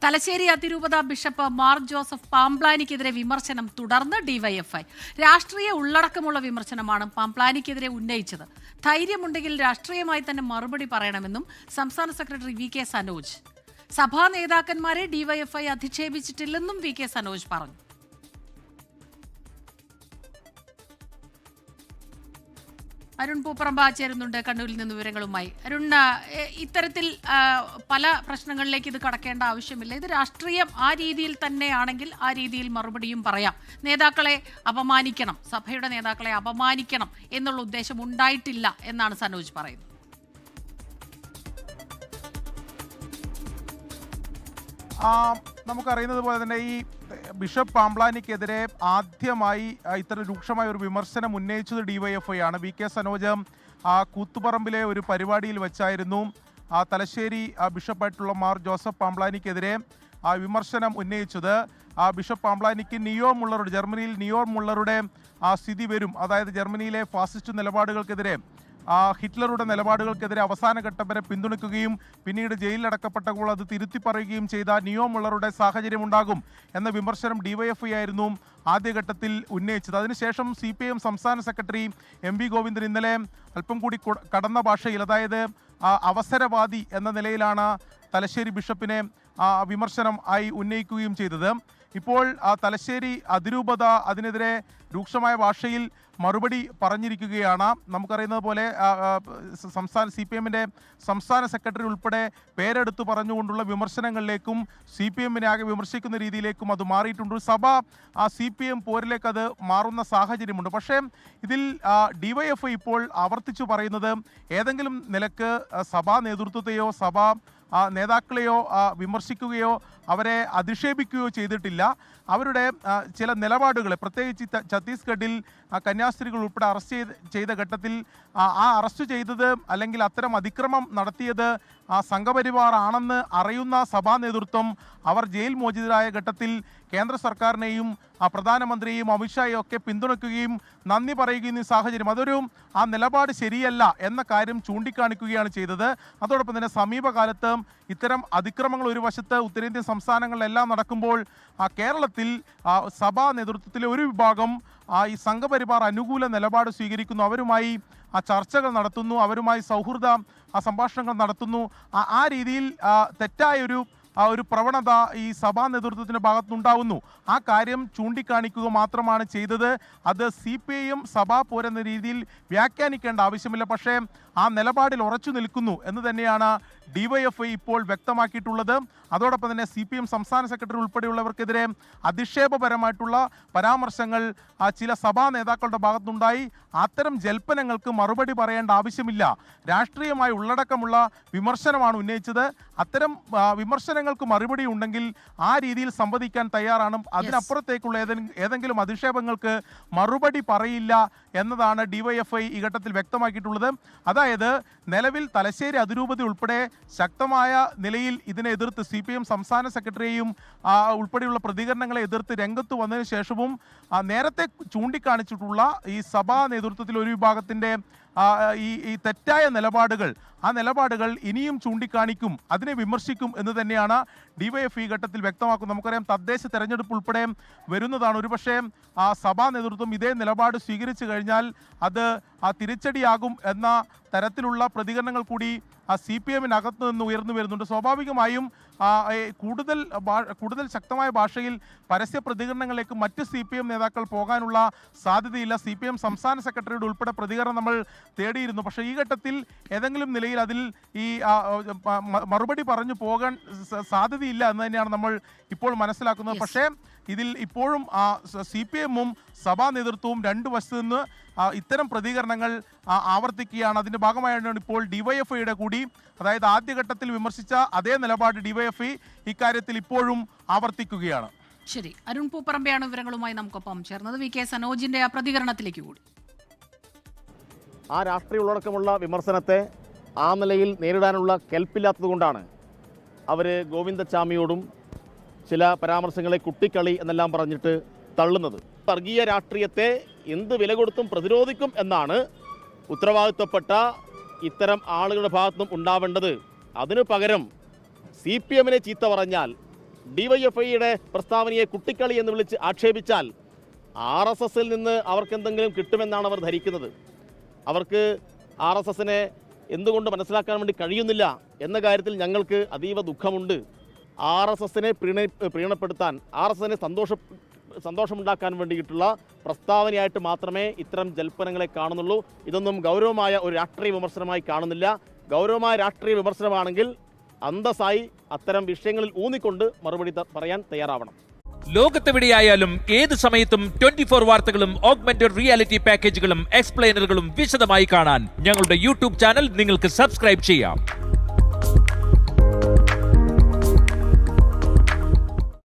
തലശ്ശേരി അതിരൂപത bishop Mar Joseph പാംപ്ലാനിക്കെതിരെ വിമർശനം തുടർന്ന് ഡിവൈഎഫ്ഐ. രാഷ്ട്രീയ ഉള്ളടക്കമുള്ള വിമർശനമാണ് പാംപ്ലാനിക്കെതിരെ ഉന്നയിച്ചത്. ധൈര്യമുണ്ടെങ്കിൽ രാഷ്ട്രീയമായി തന്നെ മറുപടി പറയണമെന്നും സംസ്ഥാന സെക്രട്ടറി വി കെ സനോജ്. സഭാ നേതാക്കന്മാരെ ഡിവൈഎഫ്ഐ അധിക്ഷേപിച്ചിട്ടില്ലെന്നും വി കെ സനോജ് പറഞ്ഞു. അരുൺ പൂപ്പറമ്പ ചേരുന്നുണ്ട് കണ്ണൂരിൽ നിന്ന് വിവരങ്ങളുമായി. അരുൺ, ഇത്തരത്തിൽ പല പ്രശ്നങ്ങളിലേക്ക് ഇത് കടക്കേണ്ട ആവശ്യമില്ല. ഇത് രാഷ്ട്രീയം ആ രീതിയിൽ തന്നെയാണെങ്കിൽ ആ രീതിയിൽ മറുപടിയും പറയാം. നേതാക്കളെ അപമാനിക്കണം, സഭയുടെ നേതാക്കളെ അപമാനിക്കണം എന്നുള്ള ഉദ്ദേശം ഉണ്ടായിട്ടില്ല എന്നാണ് സനോജ് പറയുന്നത്. നമുക്കറിയുന്നത് പോലെ തന്നെ ഈ ബിഷപ്പ് പാംപ്ലാനിക്കെതിരെ ആദ്യമായി ഇത്തരം രൂക്ഷമായ ഒരു വിമർശനം ഉന്നയിച്ചത് ഡിവൈഎഫ്ഐ ആണ്. വി കെ സനോജ് കൂത്തുപറമ്പിലെ ഒരു പരിപാടിയിൽ വെച്ചായിരുന്നു തലശ്ശേരി ബിഷപ്പായിട്ടുള്ള മാർ ജോസഫ് പാംപ്ലാനിക്കെതിരെ വിമർശനം ഉന്നയിച്ചത്. ബിഷപ്പ് പാംപ്ലാനിക്ക് ജർമ്മനിയിൽ നിയോ മുള്ളറുടെ സ്ഥിതി വരും, അതായത് ജർമ്മനിയിലെ ഫാസിസ്റ്റ് നിലപാടുകൾക്കെതിരെ ഹിറ്റ്ലറുടെ നിലപാടുകൾക്കെതിരെ അവസാന ഘട്ടം വരെ പിന്തുണയ്ക്കുകയും പിന്നീട് ജയിലിലടക്കപ്പെട്ടപ്പോൾ അത് തിരുത്തി പറയുകയും ചെയ്ത നിയോ മുള്ളറുടെ സാഹചര്യമുണ്ടാകും എന്ന വിമർശനം ഡിവൈഎഫ്ഐ ആയിരുന്നു ആദ്യഘട്ടത്തിൽ ഉന്നയിച്ചത്. അതിനുശേഷം CPIM സംസ്ഥാന സെക്രട്ടറി MV ഗോവിന്ദൻ ഇന്നലെ അല്പം കൂടി കടന്ന ഭാഷയിൽ, അതായത് അവസരവാദി എന്ന നിലയിലാണ് തലശ്ശേരി ബിഷപ്പിനെ വിമർശനം ആയി ഉന്നയിക്കുകയും ചെയ്തത്. ഇപ്പോൾ തലശ്ശേരി അതിരൂപത അതിനെതിരെ രൂക്ഷമായ ഭാഷയിൽ മറുപടി പറഞ്ഞിരിക്കുകയാണ്. നമുക്കറിയുന്നത് പോലെ CPIMന്റെ സംസ്ഥാന സെക്രട്ടറി ഉൾപ്പെടെ പേരെടുത്ത് പറഞ്ഞുകൊണ്ടുള്ള വിമർശനങ്ങളിലേക്കും CPIMനെ ആകെ വിമർശിക്കുന്ന രീതിയിലേക്കും അത് മാറിയിട്ടുണ്ട്. സഭ CPIM പോരിലേക്ക് അത് മാറുന്ന സാഹചര്യമുണ്ട്. പക്ഷേ ഇതിൽ ഡിവൈഎഫ്ഐ ഇപ്പോൾ ആവർത്തിച്ചു പറയുന്നത് ഏതെങ്കിലും നിലക്ക് സഭാ നേതൃത്വത്തെയോ സഭാ നേതാക്കളെയോ വിമർശിക്കുകയോ അവരെ അധിക്ഷേപിക്കുകയോ ചെയ്തിട്ടില്ല. അവരുടെ ചില നിലപാടുകളെ, പ്രത്യേകിച്ച് ഛത്തീസ്ഗഡിൽ കന്യാസ്ത്രീകൾ ഉൾപ്പെടെ അറസ്റ്റ് ചെയ്ത ഘട്ടത്തിൽ അറസ്റ്റ് ചെയ്തത് അല്ലെങ്കിൽ അത്തരം അതിക്രമം നടത്തിയത് സംഘപരിവാർ ആണെന്ന് അറിയുന്ന സഭാ നേതൃത്വം അവർ ജയിൽ മോചിതരായ ഘട്ടത്തിൽ കേന്ദ്ര സർക്കാരിനെയും പ്രധാനമന്ത്രിയെയും അമിത്ഷായെയും ഒക്കെ പിന്തുണയ്ക്കുകയും നന്ദി പറയുകയും സാഹചര്യം, അതൊരു നിലപാട് ശരിയല്ല എന്ന കാര്യം ചൂണ്ടിക്കാണിക്കുകയാണ് ചെയ്തത്. അതോടൊപ്പം തന്നെ സമീപകാലത്ത് ഇത്തരം അതിക്രമങ്ങൾ ഒരു വശത്ത് ഉത്തരേന്ത്യൻ സംസ്ഥാനങ്ങളിലെല്ലാം നടക്കുമ്പോൾ കേരളത്തിൽ സഭാ നേതൃത്വത്തിലെ ഒരു വിഭാഗം ഈ സംഘപരിവാർ അനുകൂല നിലപാട് സ്വീകരിക്കുന്നു, അവരുമായി ചർച്ചകൾ നടത്തുന്നു, അവരുമായി സൗഹൃദ സംഭാഷണങ്ങൾ നടത്തുന്നു. ആ രീതിയിൽ തെറ്റായൊരു ഒരു പ്രവണത ഈ സഭാ നേതൃത്വത്തിൻ്റെ ഭാഗത്തുനിന്നുണ്ടാവുന്നു. ആ കാര്യം ചൂണ്ടിക്കാണിക്കുക മാത്രമാണ് ചെയ്തത്. അത് CPIM സഭാ പോരെന്ന രീതിയിൽ വ്യാഖ്യാനിക്കേണ്ട ആവശ്യമില്ല. പക്ഷേ ആ നിലപാടിൽ ഉറച്ചു നിൽക്കുന്നു എന്ന് തന്നെയാണ് ഡിവൈഎഫ്ഐ ഇപ്പോൾ വ്യക്തമാക്കിയിട്ടുള്ളത്. അതോടൊപ്പം തന്നെ CPIM സംസ്ഥാന സെക്രട്ടറി ഉൾപ്പെടെയുള്ളവർക്കെതിരെ അധിക്ഷേപപരമായിട്ടുള്ള പരാമർശങ്ങൾ ചില സഭാ നേതാക്കളുടെ ഭാഗത്തുനിന്നുണ്ടായി. അത്തരം ജൽപ്പനങ്ങൾക്ക് മറുപടി പറയേണ്ട ആവശ്യമില്ല. രാഷ്ട്രീയമായി ഉള്ളടക്കമുള്ള വിമർശനമാണ് ഉന്നയിച്ചത്. അത്തരം വിമർശനങ്ങൾക്ക് മറുപടി ഉണ്ടെങ്കിൽ ആ രീതിയിൽ സംവദിക്കാൻ തയ്യാറാണ്. അതിനപ്പുറത്തേക്കുള്ള ഏതെങ്കിലും അധിക്ഷേപങ്ങൾക്ക് മറുപടി പറയില്ല എന്നതാണ് ഡിവൈഎഫ്ഐ ഈ ഘട്ടത്തിൽ വ്യക്തമാക്കിയിട്ടുള്ളത്. അതായത് നിലവിൽ തലശ്ശേരി അതിരൂപത ഉൾപ്പെടെ ശക്തമായ നിലയിൽ ഇതിനെ എതിർത്ത് CPIM സംസ്ഥാന സെക്രട്ടറിയെയും ഉൾപ്പെടെയുള്ള പ്രതികരണങ്ങളെ എതിർത്ത് രംഗത്ത് വന്നതിന് ശേഷവും നേരത്തെ ചൂണ്ടിക്കാണിച്ചിട്ടുള്ള ഈ സഭാ നേതൃത്വത്തിൽ ഒരു വിഭാഗത്തിൻ്റെ ഈ തെറ്റായ നിലപാടുകൾ ഇനിയും ചൂണ്ടിക്കാണിക്കും, അതിനെ വിമർശിക്കും എന്ന് തന്നെയാണ് ഡിവൈഎഫ്ഐ ഘട്ടത്തിൽ വ്യക്തമാക്കുന്നത്. നമുക്കറിയാം, തദ്ദേശ തെരഞ്ഞെടുപ്പ് ഉൾപ്പെടെ വരുന്നതാണ്. ഒരുപക്ഷെ സഭാ നേതൃത്വം ഇതേ നിലപാട് സ്വീകരിച്ചു കഴിഞ്ഞാൽ അത് തിരിച്ചടിയാകും എന്ന തരത്തിലുള്ള പ്രതികരണങ്ങൾ കൂടി CPIMനകത്ത് നിന്ന് ഉയർന്നു വരുന്നുണ്ട്. സ്വാഭാവികമായും കൂടുതൽ ശക്തമായ ഭാഷയിൽ പരസ്യ പ്രതികരണങ്ങളിലേക്ക് മറ്റ് CPIM നേതാക്കൾ പോകാനുള്ള സാധ്യതയില്ല. CPIM സംസ്ഥാന സെക്രട്ടറിയുടെ ഉൾപ്പെടെ പ്രതികരണം നമ്മൾ തേടിയിരുന്നു. പക്ഷേ ഈ ഘട്ടത്തിൽ ഏതെങ്കിലും നിലയിൽ അതിൽ ഈ മറുപടി പറഞ്ഞു പോകാൻ സാധ്യതയില്ല എന്ന് തന്നെയാണ് നമ്മൾ ഇപ്പോൾ മനസ്സിലാക്കുന്നത്. പക്ഷേ ഇതിൽ ഇപ്പോഴും CPIMഉം സഭാ നേതൃത്വവും രണ്ടു വശത്തു നിന്ന് ഇത്തരം പ്രതികരണങ്ങൾ ആവർത്തിക്കുകയാണ്. അതിൻ്റെ ഭാഗമായാണ് ഇപ്പോൾ ഡിവൈഎഫ്ഐയുടെ കൂടി, അതായത് ആദ്യഘട്ടത്തിൽ വിമർശിച്ച അതേ നിലപാട് ഡിവൈഎഫ്ഐ ഇക്കാര്യത്തിൽ ഇപ്പോഴും ആവർത്തിക്കുകയാണ്. ശരി, അരുൺ പൂപ്പറമ്പയാണ് വിവരങ്ങളുമായി നമുക്കൊപ്പം ചേർന്നത്. വി കെ സനോജിന്റെ പ്രതികരണത്തിലേക്ക് കൂടി. ആ രാഷ്ട്രീയ ഉള്ളടക്കമുള്ള വിമർശനത്തെ ആ നിലയിൽ നേരിടാനുള്ള കെൽപ്പില്ലാത്തതുകൊണ്ടാണ് അവർ ഗോവിന്ദച്ചാമിയോടും ചില പരാമർശങ്ങളെ കുട്ടിക്കളി എന്നെല്ലാം പറഞ്ഞിട്ട് തള്ളുന്നത്. വർഗീയ രാഷ്ട്രീയത്തെ എന്ത് വില കൊടുത്തും പ്രതിരോധിക്കും എന്നാണ് ഉത്തരവാദിത്വപ്പെട്ട ഇത്തരം ആളുകളുടെ ഭാഗത്തുനിന്നും ഉണ്ടാവേണ്ടത്. അതിനു പകരം CPIMനെ ചീത്ത പറഞ്ഞാൽ ഡിവൈഎഫ്ഐയുടെ പ്രസ്താവനയെ കുട്ടിക്കളി എന്ന് വിളിച്ച് ആക്ഷേപിച്ചാൽ RSSൽ നിന്ന് അവർക്കെന്തെങ്കിലും കിട്ടുമെന്നാണ് അവർ ധരിക്കുന്നത്. അവർക്ക് RSSനെ എന്തുകൊണ്ട് മനസ്സിലാക്കാൻ വേണ്ടി കഴിയുന്നില്ല എന്ന കാര്യത്തിൽ ഞങ്ങൾക്ക് അതീവ ദുഃഖമുണ്ട്. RSSനെ പ്രീണപ്പെടുത്താൻ, RSSനെ സന്തോഷമുണ്ടാക്കാൻ വേണ്ടിയിട്ടുള്ള പ്രസ്താവനയായിട്ട് മാത്രമേ ഇത്തരം ജൽപ്പനങ്ങളെ കാണുന്നുള്ളൂ. ഇതൊന്നും ഗൗരവമായ ഒരു രാഷ്ട്രീയ വിമർശനമായി കാണുന്നില്ല. ഗൗരവമായ രാഷ്ട്രീയ വിമർശനമാണെങ്കിൽ അന്തസ്സായി അത്തരം വിഷയങ്ങളിൽ ഊന്നിക്കൊണ്ട് മറുപടി പറയാൻ തയ്യാറാവണം. ലോകത്തെവിടെയായാലും ഏത് സമയത്തും 24 വാർത്തകളും ഓഗ്മെന്റഡ് റിയാലിറ്റി പാക്കേജുകളും എക്സ്പ്ലെയിനറുകളും വിശദമായി കാണാൻ ഞങ്ങളുടെ യൂട്യൂബ് ചാനൽ നിങ്ങൾക്ക് സബ്സ്ക്രൈബ് ചെയ്യാം.